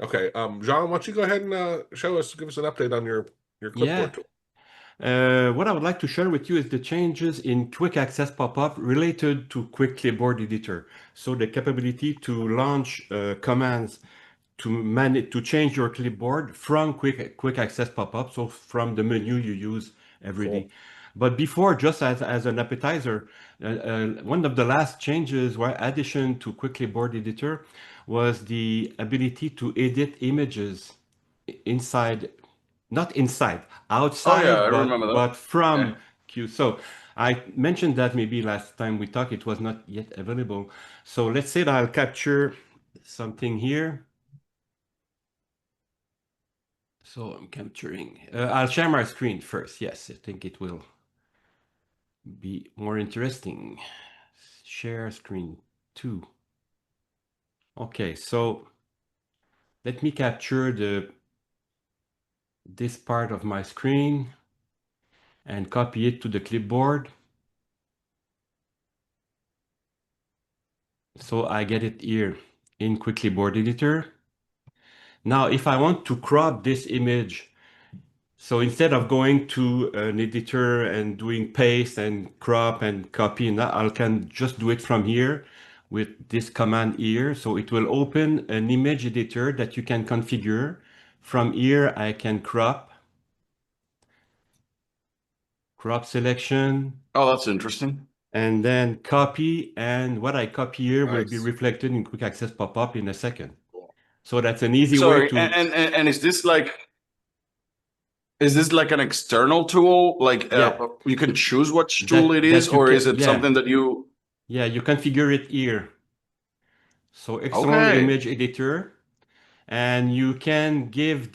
Okay. John, why don't you go ahead and give us an update on your Yeah. clipboard tool. What I would like to share with you is the changes in Quick Access Pop-up related to Quick Clipboard Editor. So the capability to launch commands to change your clipboard from Quick Access Pop-up, so from the menu you use every Cool. day. But before, just as an appetizer, one of the last changes or addition to Quick Clipboard Editor was the ability to edit images inside, not inside, Oh yeah, I outside, remember that. but from Yeah. Q. So I mentioned that maybe last time we talked, it was not yet available. So let's say that I'll capture something here. So I'm capturing. I'll share my screen first. Yes, I think it will be more interesting. Share screen 2. Okay, so let me capture this part of my screen and copy it to the clipboard. So I get it here in Quick Clipboard Editor. Now, if I want to crop this image, so instead of going to an editor and doing paste and crop and copy, and that, I can just do it from here with this command here. So it will open an image editor that you can configure. From here, I can crop selection, Oh, that's interesting. and then copy. And what I copy here will be Nice. reflected in Quick Access Pop-up in a second. So that's an easy way Sorry, to, and is this like an external tool? Like yeah, you can choose which tool it is, that you or can, is it yeah, something that you? yeah, you configure it here. So external Okay. image editor, and you can give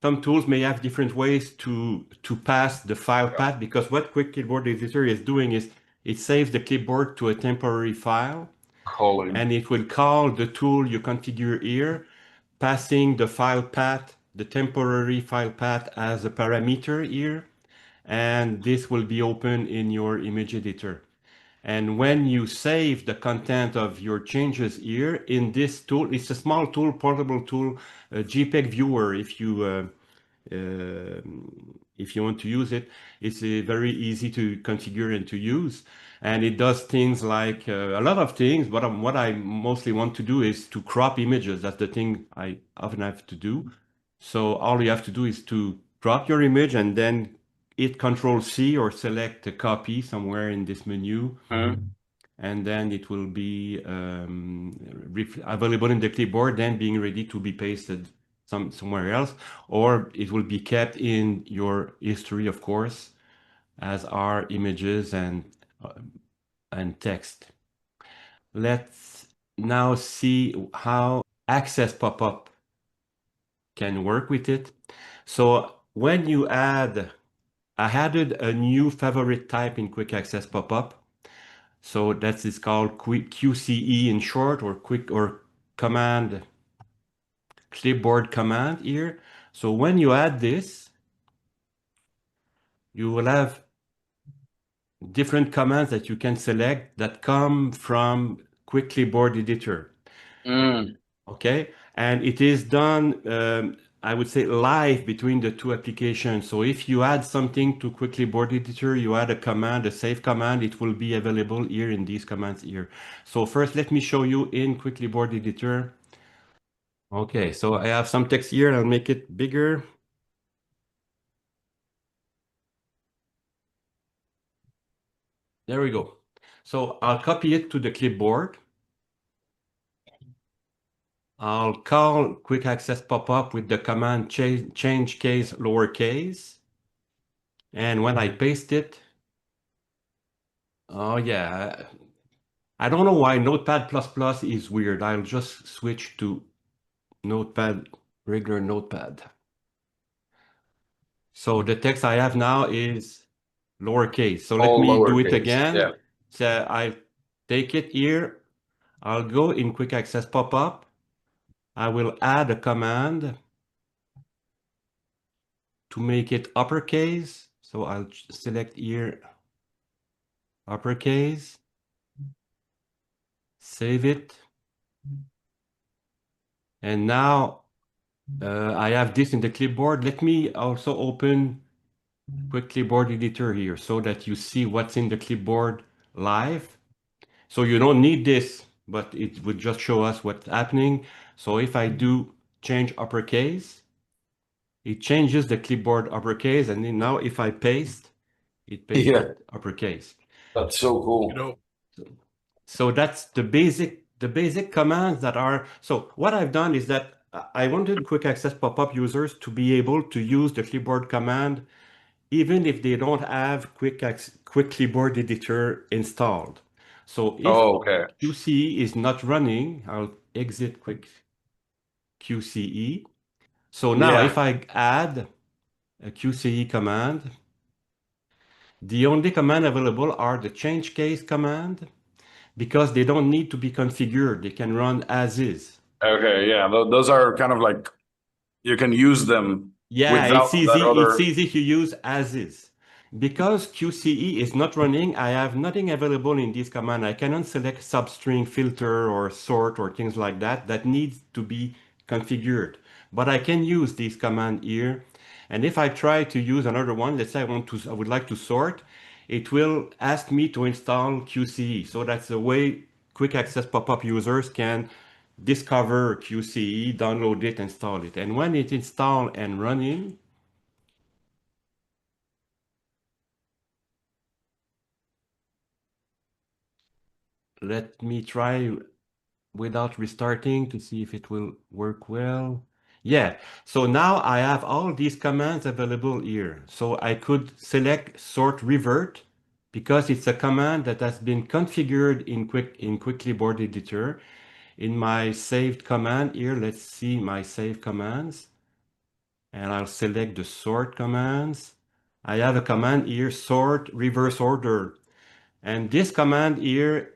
some tools may have different ways to pass the file Yeah. path, because what Quick Clipboard Editor is doing is it saves the clipboard to a temporary file, Calling. and it will call the tool you configure here, passing the file path, the temporary file path as a parameter here, and this will be open in your image editor. And when you save the content of your changes here in this tool, it's a small tool, portable tool, a JPEG viewer. If you want to use it, it's very easy to configure and to use. And it does things like a lot of things. But what I mostly want to do is to crop images. That's the thing I often have to do. So all you have to do is to crop your image and then hit Control C or select a copy somewhere in this menu, and then it will be available in the clipboard, then being ready to be pasted somewhere else, or it will be kept in your history, of course, as are images uh, and text. Let's now see how Access Popup can work with it. So when you I added a new favorite type in Quick Access Popup. So that is called quick QCE in short, or quick or command, clipboard command here. So when you add this, you will have different commands that you can select that come from Quick Clipboard Editor. Mm. Okay, and it is done, I would say, live between the two applications. So if you add something to Quick Clipboard Editor, you add a command, a save command, it will be available here in these commands here. So first, let me show you in Quick Clipboard Editor. Okay, so I have some text here. I'll make it bigger. There we go. So I'll copy it to the clipboard. I'll call Quick Access Popup with the command change case lowercase. And when I paste it, oh yeah, I don't know why Notepad++ is weird. I'll just switch to Notepad, regular Notepad. So the text I have now is lowercase. So let All me do it lowercase. Yeah. again. So I take it here. I'll go in Quick Access Popup. I will add a command to make it uppercase. So I'll select here uppercase, save it. And now I have this in the clipboard. Let me also open quick clipboard editor here so that you see what's in the clipboard live. So you don't need this, but it would just show us what's happening. So if I do change uppercase, it changes the clipboard uppercase, and then now if I paste, it Yeah, pasted uppercase. that's so You cool. know, So that's the basic commands that are. So what I've done is that I wanted quick access pop-up users to be able to use the clipboard command even if they don't have quick keyboard editor installed. So if Oh, okay. QCE is not running, I'll exit quick QCE. So now if Yeah. I add a QCE command, the only command available are the change case command because they don't need to be configured. They can run as is. Okay. Yeah. Those are kind of like you can use them Yeah, it's without that easy. It's other. easy to use as is. Because QCE is not running, I have nothing available in this command. I cannot select substring filter or sort or things like that. That needs to be configured. But I can use this command here. And if I try to use another one, let's say I would like to sort, it will ask me to install QCE. So that's the way quick access pop-up users can discover QCE, download it, install it. And when it's installed and running, let me try without restarting to see if it will work well. Yeah, so now I have all these commands available here. So I could select sort revert because it's a command that has been configured in Quick Keyboard Editor. In my saved command here, let's see my saved commands. And I'll select the sort commands. I have a command here, sort reverse order. And this command here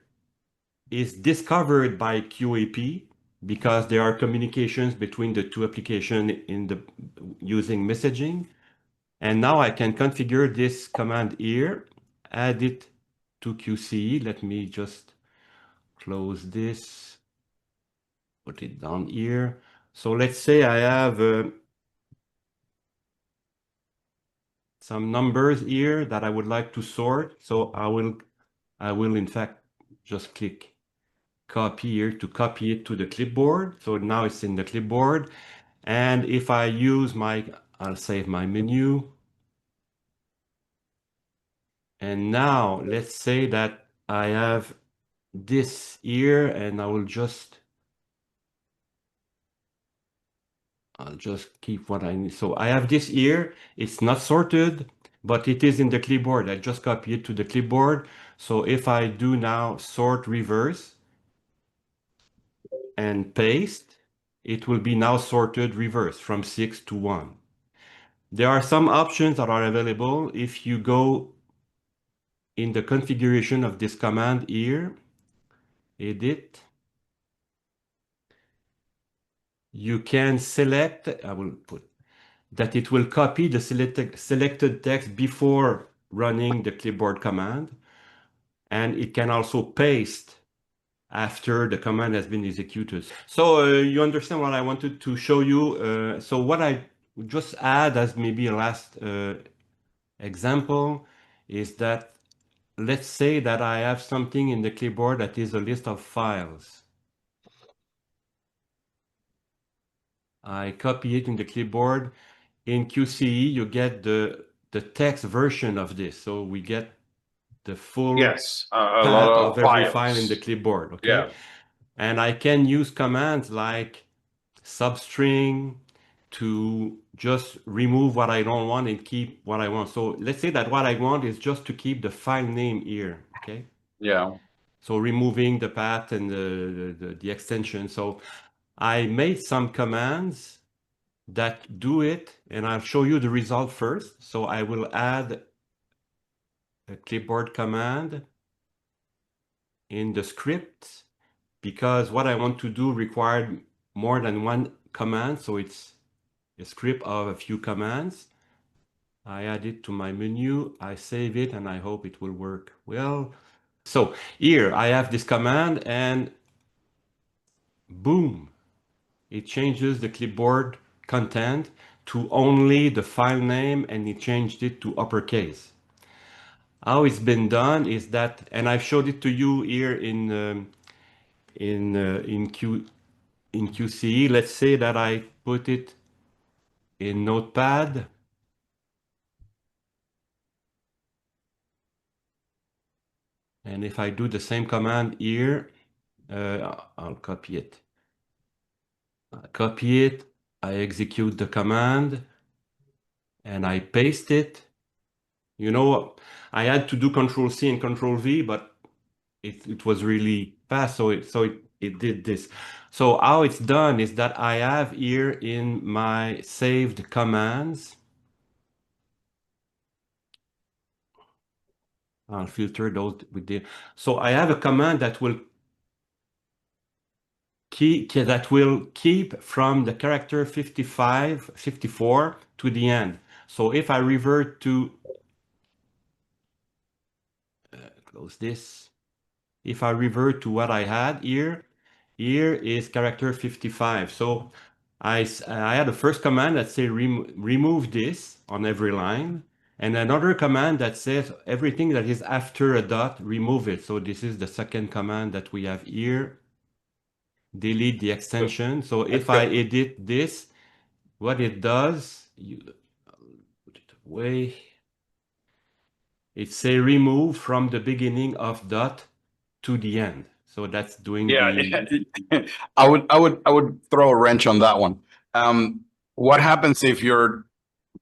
is discovered by QAP because there are communications between the two applications using messaging. And now I can configure this command here, add it to QCE. Let me just close this, put it down here. So let's say I have some numbers here that I would like to sort. So I will in fact just click copy here to copy it to the clipboard. So now it's in the clipboard. And if I use I'll save my menu. And now let's say that I have this here and I'll just keep what I need. So I have this here. It's not sorted, but it is in the clipboard. I just copy it to the clipboard. So if I do now sort reverse and paste, it will be now sorted reverse from 6 to 1. There are some options that are available. If you go in the configuration of this command here, edit, you can select, I will put that it will copy the selected text before running the clipboard command, and it can also paste after the command has been executed. So you understand what I wanted to show you. So what I just add as maybe a last example is that let's say that I have something in the clipboard that is a list of files. I copy it in the clipboard. In QCE, you get the text version of this. So we get the full Yes. A lot path of of every file in the files. clipboard, okay? Yeah. And I can use commands like substring to just remove what I don't want and keep what I want. So let's say that what I want is just to keep the file name here, okay? Yeah. So removing the path and the extension. So I made some commands that do it, and I'll show you the result first. So I will add a clipboard command in the script because what I want to do required more than one command. So it's a script of a few commands. I add it to my menu, I save it, and I hope it will work well. So here I have this command and boom, it changes the clipboard content to only the file name, and he changed it to uppercase. How it's been done is that, and I've showed it to you here in QCE. Let's say that I put it in Notepad. And if I do the same command here, I'll copy it. I execute the command, and I paste it. You know, I had to do Control C and Control V, but it was really fast, so it did this. So how it's done is that I have here in my saved commands, I'll filter those with the, so I have a command that will keep from the character 54 to the end. So if I revert to close this, if I revert to what I had here is character 55. So I had a first command that says remove this on every line, and another command that says everything that is after a dot, remove it. So this is the second command that we have here. Delete the extension. So if I edit this, what it does, you put it away. It say remove from the beginning of dot to the end. So that's doing the. I would throw a wrench on that one. What happens if your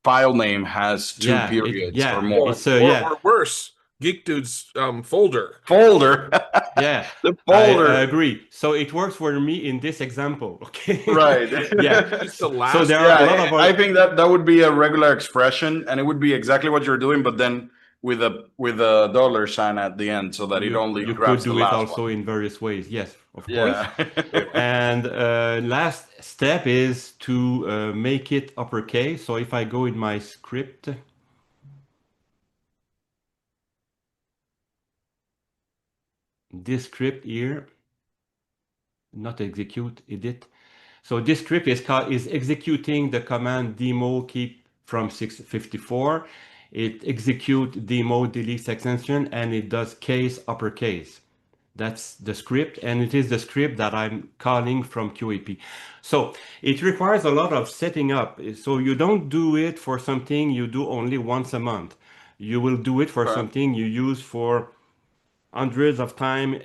file name has two periods or more? Or worse, Geek Dude's folder. Yeah, the folder. I agree. So it works for me in this example. Okay. Right. Yeah. It's the last. So there are a lot of. I think that would be a regular expression, and it would be exactly what you're doing, but then with a dollar sign at the end, so that it only you grabs could do the it last also one. in various ways. Yes, of course. And last step is to make it uppercase. So if I go in my script, this script here, not execute, edit. So this script is executing the command demo keep from 654. It executes demo deletes extension, and it does case uppercase. That's the script, and it is the script that I'm calling from QAP. So it requires a lot of setting up. So you don't do it for something you do only once a month. You will do it for something you use for hundreds of times.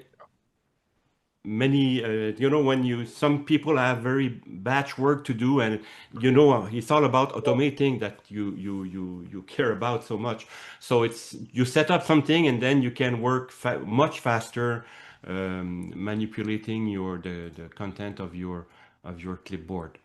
Many, when some people have very batch work to do, and it's all about automating that you care about so much. So you set up something, and then you can work much faster, manipulating the content of your clipboard.